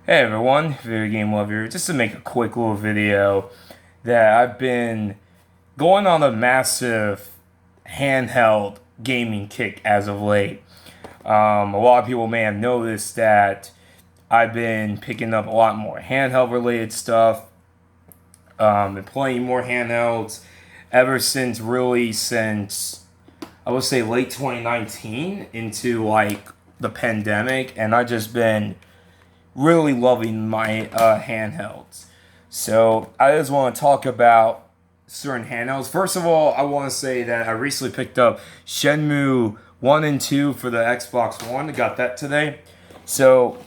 Hey everyone, video game lover. Just to make a quick little video that I've been going on a massive handheld gaming kick as of late. A lot of people may have noticed that I've been picking up a lot more handheld related stuff. Been playing more handhelds ever since I would say late 2019 into like the pandemic, and I just been really loving my handhelds. So I just want to talk about certain handhelds. First of all, I want to say that I recently picked up Shenmue 1 and 2 for the Xbox One. I got that today. So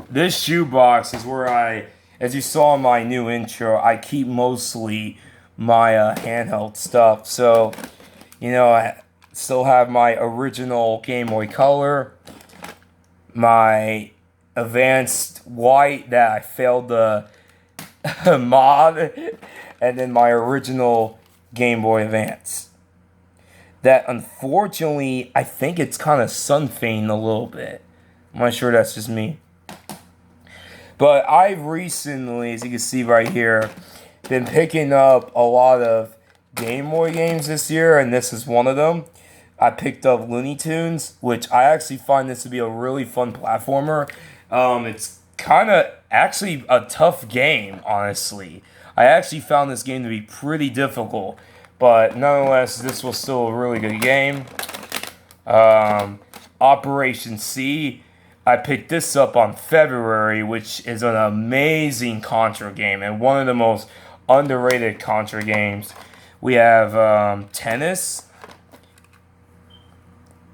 this shoebox is where as you saw in my new intro, I keep mostly my handheld stuff. So, I still have my original Game Boy Color, my advanced white that I failed the mod, and then my original Game Boy Advance. That unfortunately, I think it's kind of sun-fading a little bit. I'm not sure that's just me. But I've recently, as you can see right here, been picking up a lot of Game Boy games this year, and this is one of them. I picked up Looney Tunes, which I actually find this to be a really fun platformer. It's kind of actually a tough game, honestly. I actually found this game to be pretty difficult, but nonetheless, this was still a really good game. Operation C, I picked this up on February, which is an amazing Contra game and one of the most underrated Contra games. We have Tennis,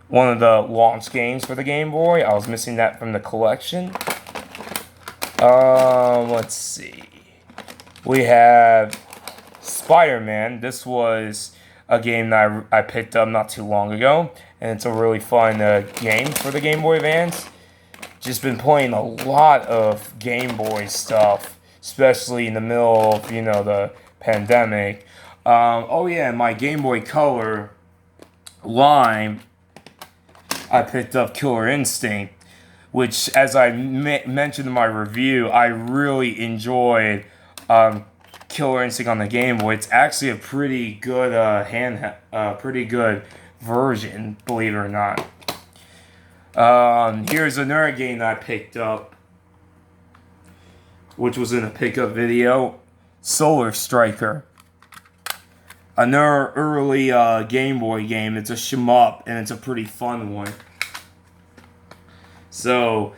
one of the launch games for the Game Boy. I was missing that from the collection. Let's see. We have Spider-Man. This was a game that I picked up not too long ago, and it's a really fun game for the Game Boy Advance. Just been playing a lot of Game Boy stuff, especially in the middle of, the pandemic. Oh yeah, my Game Boy Color line, I picked up Killer Instinct, which, as I mentioned in my review, I really enjoyed Killer Instinct on the Game Boy. It's actually a pretty good pretty good version, believe it or not. Here's another game that I picked up, which was in a pickup video, Solar Striker. Another early Game Boy game. It's a shmup, and it's a pretty fun one. So,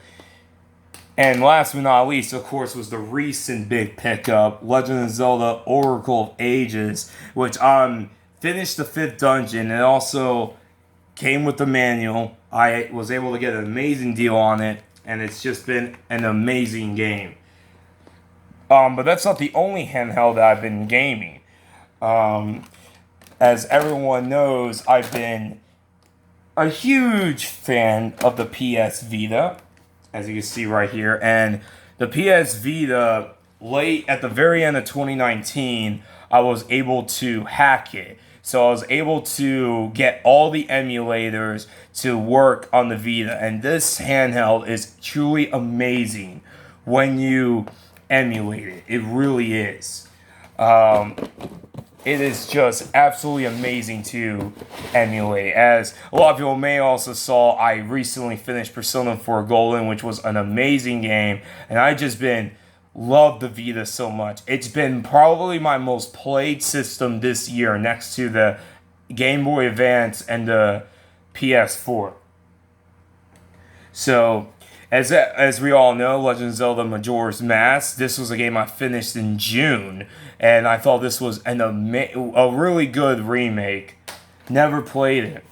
and last but not least, of course, was the recent big pickup, Legend of Zelda Oracle of Ages, which finished the 5th dungeon, and also came with the manual. I was able to get an amazing deal on it, and it's just been an amazing game. But that's not the only handheld that I've been gaming. As everyone knows, I've been a huge fan of the PS Vita, as you can see right here. And the PS Vita, late at the very end of 2019, I was able to hack it. So I was able to get all the emulators to work on the Vita. And this handheld is truly amazing when you emulate it. It really is. It is just absolutely amazing to emulate. As a lot of people may also saw, I recently finished Persona 4 Golden, which was an amazing game, and I just loved the Vita so much. It's been probably my most played system this year, next to the Game Boy Advance and the PS4. So, as we all know, Legend of Zelda Majora's Mask, this was a game I finished in June, and I thought this was a really good remake. Never played it.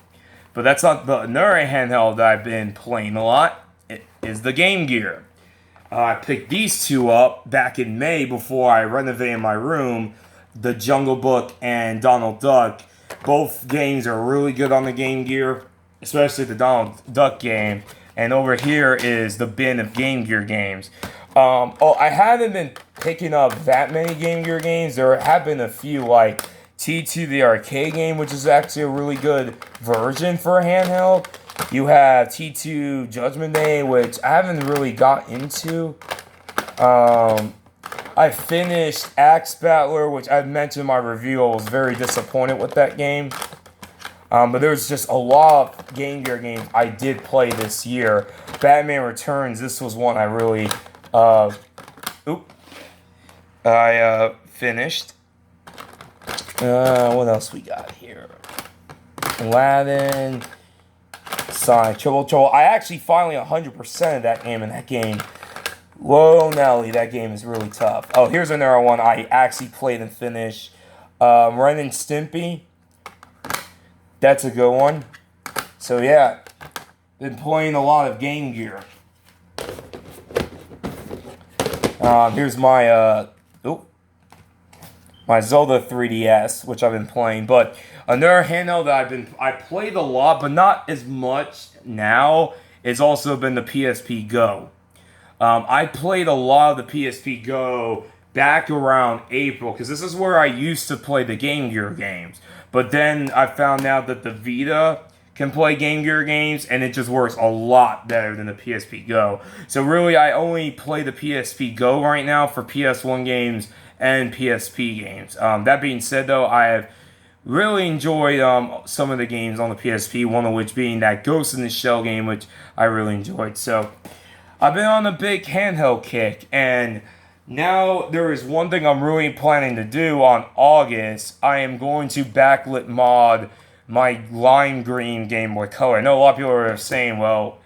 But that's not another handheld that I've been playing a lot. It is the Game Gear. I picked these two up back in May before I renovated my room, the Jungle Book and Donald Duck. Both games are really good on the Game Gear, especially the Donald Duck game. And over here is the bin of Game Gear games. I haven't been picking up that many Game Gear games. There have been a few, like T2 the arcade game, which is actually a really good version for a handheld. You have T2 Judgment Day, which I haven't really got into. I finished Axe Battler, which I mentioned in my review. I was very disappointed with that game. But there's just a lot of Game Gear games I did play this year. Batman Returns, this was one I really, finished. What else we got here? Aladdin, Sonic, Trouble. I actually finally 100% of that game, and that game, whoa Nelly, that game is really tough. Oh, here's another one I actually played and finished. Ren and Stimpy. That's a good one. So yeah, been playing a lot of Game Gear. Here's my my Zelda 3DS, which I've been playing. But another handheld that I played a lot, but not as much now, it's also been the PSP Go. I played a lot of the PSP Go back around April, because this is where I used to play the Game Gear games. But then I found out that the Vita can play Game Gear games, and it just works a lot better than the PSP Go. So really, I only play the PSP Go right now for PS1 games and PSP games. That being said, though, I have really enjoyed some of the games on the PSP, one of which being that Ghost in the Shell game, which I really enjoyed. So I've been on a big handheld kick, and now there is one thing I'm really planning to do on August. I am going to backlit mod my lime green Game Boy Color. I know a lot of people are saying, well,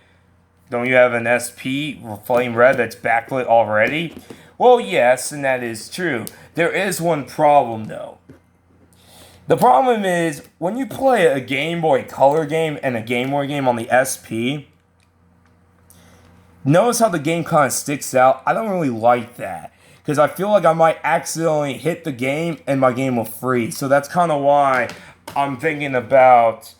don't you have an SP Flame Red that's backlit already? Well, yes, and that is true. There is one problem, though. The problem is, when you play a Game Boy Color game and a Game Boy game on the SP, notice how the game kind of sticks out? I don't really like that, because I feel like I might accidentally hit the game and my game will freeze. So that's kind of why I'm thinking about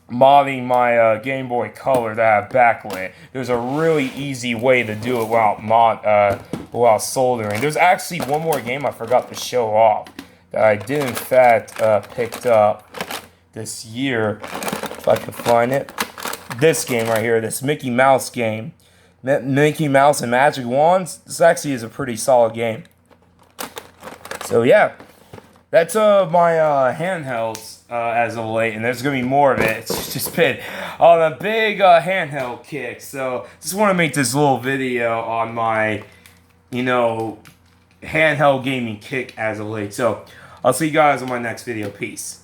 modding my Game Boy Color that I have backlit. There's a really easy way to do it without soldering. There's actually one more game I forgot to show off that I did in fact picked up this year, if I could find it. This game right here, this Mickey Mouse game. Mickey Mouse and Magic Wands. This actually is a pretty solid game. So yeah, that's my handhelds as of late, and there's gonna be more of it. It's just been on a big handheld kick. So just want to make this little video on my, handheld gaming kick as of late. So I'll see you guys on my next video. Peace.